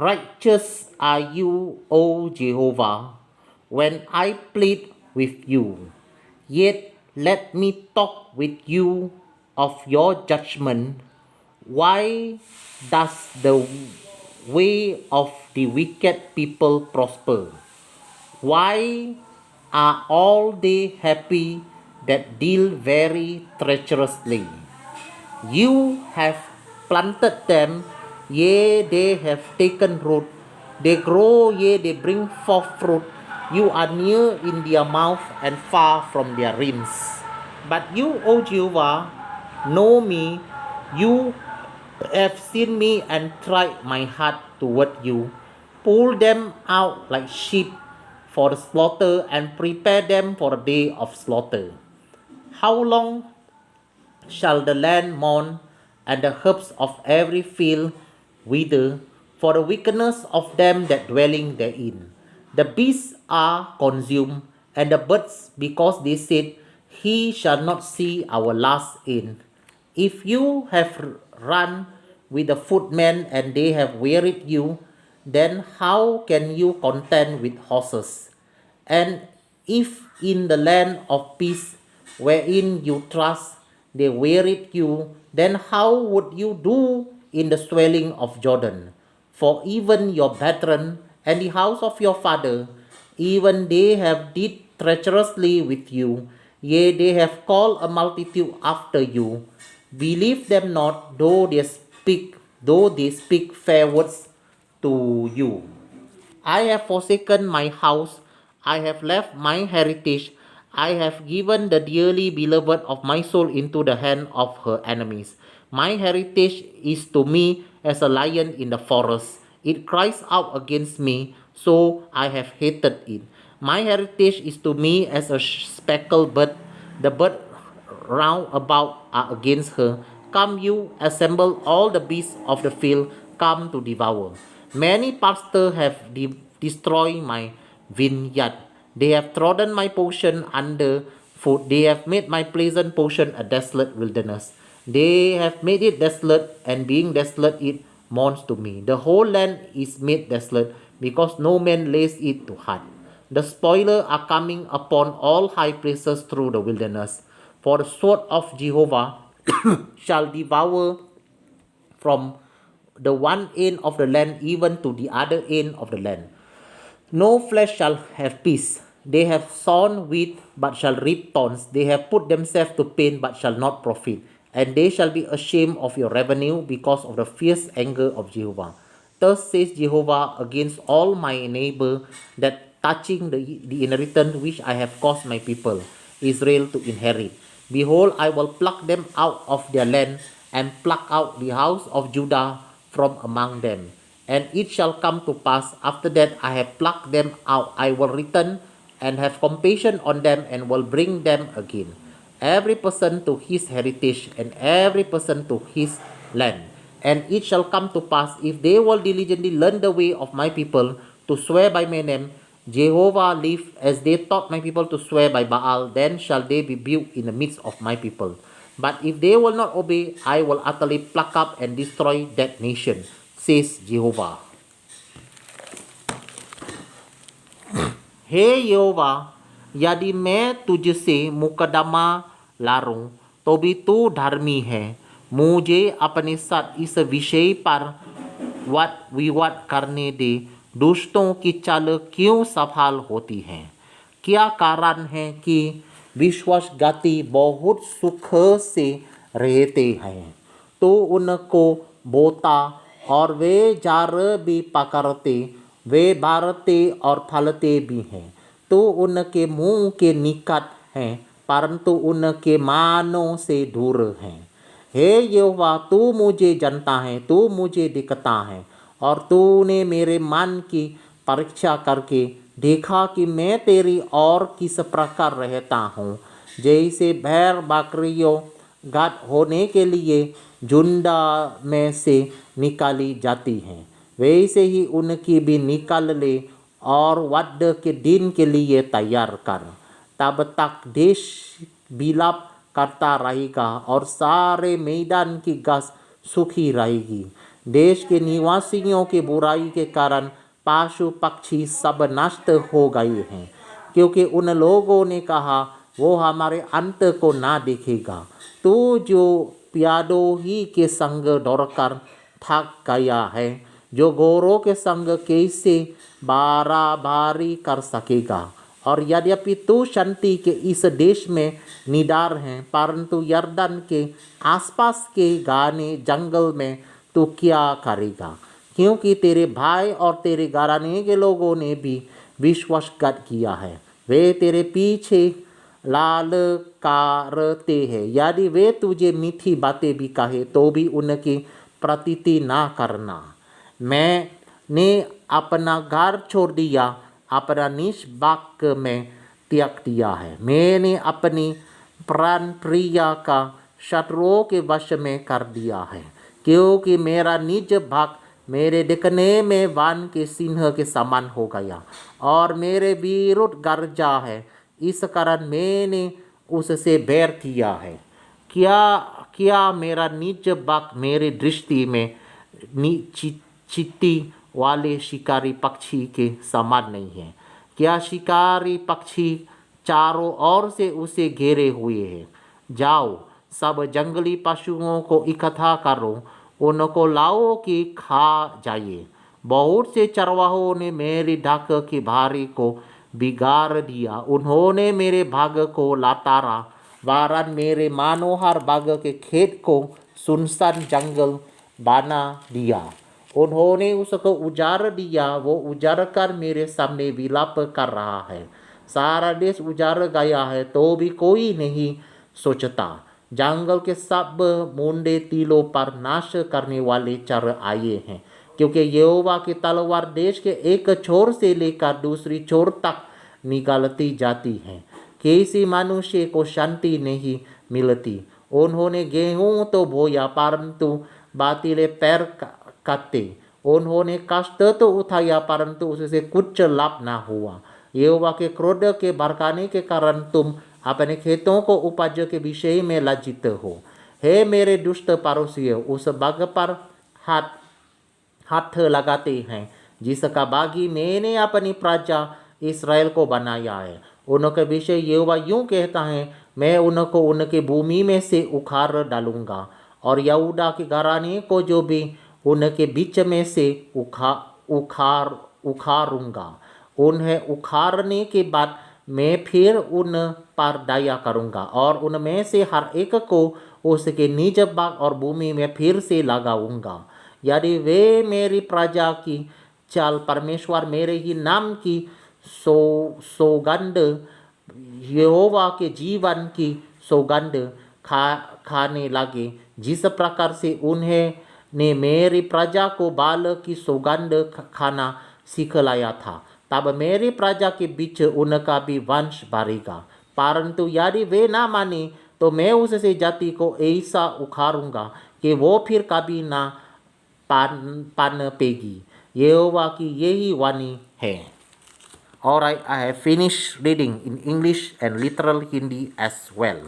Righteous are you, O Jehovah, when I plead with you. Yet let me talk with you of your judgment. Why does the way of the wicked people prosper? Why are all they happy that deal very treacherously? You have planted them, yea, they have taken root. They grow, yea, they bring forth fruit. You are near in their mouth and far from their rims. But you, O Jehovah, know me. You have seen me and tried my heart toward you. Pull them out like sheep for the slaughter and prepare them for the day of slaughter. How long shall the land mourn, and the herbs of every field wither, for the wickedness of them that dwelling therein. The beasts are consumed, and the birds, because they said, He shall not see our last end. If you have run with the footmen and they have wearied you, then how can you contend with horses? And if in the land of peace wherein you trust they wearied you, then how would you do in the swelling of Jordan? For even your brethren and the house of your father, even they have did treacherously with you, yea, they have called a multitude after you. Believe them not, though they speak fair words to you. I have forsaken my house, I have left my heritage, I have given the dearly beloved of my soul into the hand of her enemies. My heritage is to me as a lion in the forest. It cries out against me, so I have hated it. My heritage is to me as a speckled bird. The bird round about are against her. Come you, assemble all the beasts of the field, come to devour. Many pastors have destroyed my vineyard. They have trodden my portion under foot. They have made my pleasant portion a desolate wilderness. They have made it desolate, and being desolate, it mourns to me. The whole land is made desolate, because no man lays it to heart. The spoiler are coming upon all high places through the wilderness. For the sword of Jehovah shall devour from the one end of the land even to the other end of the land. No flesh shall have peace. They have sown wheat, but shall reap thorns. They have put themselves to pain, but shall not profit. And they shall be ashamed of your revenue because of the fierce anger of Jehovah. Thus says Jehovah against all my neighbor, that touching the inheritance which I have caused my people, Israel, to inherit. Behold, I will pluck them out of their land, and pluck out the house of Judah from among them. And it shall come to pass, after that I have plucked them out, I will return and have compassion on them, and will bring them again, every person to his heritage, and every person to his land. And it shall come to pass, if they will diligently learn the way of my people, to swear by my name, Jehovah live, as they taught my people to swear by Baal, then shall they be built in the midst of my people. But if they will not obey, I will utterly pluck up and destroy that nation, says Jehovah. हे यहोवा, यदि मैं तुझसे मुकदमा लड़ूं, तो भी तू धर्मी है। मुझे अपने साथ इस विषय पर वाद विवाद करने दे। दुष्टों की चाल क्यों सफल होती है? क्या कारण है कि विश्वासघाती बहुत सुख से रहते हैं, तो उनको बोता और वे जार भी पकड़ते, वे बढ़ते और फलते भी हैं, तो उनके मुंह के निकट हैं, परंतु उनके मानों से दूर हैं। हे यहोवा, तू मुझे जानता है, तू मुझे दिखता है, और तूने मेरे मन की परीक्षा करके देखा कि मैं तेरी ओर किस प्रकार रहता हूँ। जैसे भेड़ बकरियों गाद होने के लिए झुंड में से निकाली जाती हैं, वैसे ही उनकी भी निकाल ले, और वध के दिन के लिए तैयार कर। तब तक देश विलाप करता रहेगा, और सारे मैदान की घास सूखी रहेगी। देश के निवासियों के बुराई के कारण पशु पक्षी सब नष्ट हो गए हैं, क्योंकि उन लोगों ने कहा वो हमारे अंत को ना देखेगा। तू जो प्यादों ही के संग दौड़कर थक गया है, जो घोड़ों के संग कैसे बराबरी कर सकेगा। और यद्यपि तू शांति के इस देश में निडर है, परंतु यर्दन के आसपास के घने जंगल में तू क्या करेगा, क्योंकि तेरे भाई और तेरे घराने के लोगों ने भी विश्वासघात किया है। वे तेरे पीछे लाल करते हैं। यदि वे तुझे मीठी बातें भी कहे तो भी उनकी प्रतीति ना करना। मैंने अपना घर छोड़ दिया, अपना निज बाग में त्याग दिया है। मैंने अपनी प्राण प्रिया का शत्रुओं के वश में कर दिया है, क्योंकि मेरा निज भाग मेरे देखने में वन के सिंह के समान हो गया और मेरे विरुद्ध गरजा है। इस कारण मैंने उससे बैर किया है। क्या मेरा निज बाग मेरे दृष्टि में चींटी वाले शिकारी पक्षी के समान नहीं है? क्या शिकारी पक्षी चारों ओर से उसे घेरे हुए हैं? जाओ, सब जंगली पशुओं को इकट्ठा करो, उनको लाओ कि खा जाइए। बहुत से चरवाहों ने मेरी ढाक की भारी को बिगाड़ दिया। उन्होंने मेरे भाग को लातारा, वारन मेरे मनोहर बाग के खेत को सुनसान जंगल बना दिया। उन्होंने उसको उजाड़ दिया, वो उजाड़ कर मेरे सामने विलाप कर रहा है। सारा देश उजाड़ गया है तो भी कोई नहीं सोचता। जंगल के सब मुंडे तीलों पर नाश करने वाले चर आए हैं, क्योंकि यहोवा की तलवार देश के एक छोर से लेकर दूसरी छोर तक निकालती जाती है। किसी मनुष्य को शांति नहीं मिलती। उन्होंने गेहूं तो बोया, परंतु बातिले पैर काटे। उन्होंने कष्ट तो उठाया, परंतु उससे कुछ लाभ न हुआ। यहोवा के क्रोध के भड़काने के कारण तुम अपने खेतों को उपज के विषय में लज्जित हो। हे मेरे दुष्ट पड़ोसियों, उस बाग पर हाथ लगाते हैं जिसका बागी मैंने अपनी प्रजा इसराइल को बनाया है। उनके विषय यहोवा यूं कहता है, मैं उनको उनके भूमि में से उखाड़ डालूंगा और यहूदा के घराने को जो भी उनके बीच में से उखाड़ूंगा। उन्हें उखाड़ने के बाद मैं फिर उन पर दया करूंगा और उनमें से हर एक को उसके निज बाग और भूमि में फिर से लगाऊंगा। यदि वे मेरी प्रजा की चाल, परमेश्वर मेरे ही नाम की सौगंध, यहोवा के जीवन की सौगंध खाने लगे, जिस प्रकार से उन्हें मेरी प्रजा को बाल की सौगंध खाना सिखलाया था, तब मेरी प्रजा के बीच उनका भी वंश बढ़ेगा। परंतु यदि वे ना माने तो मैं उससे जाति को ऐसा उखाड़ूंगा कि वो फिर कभी ना पनपेगी। यहोवा की यही वाणी है। Alright, I have finished reading in English and literal Hindi as well.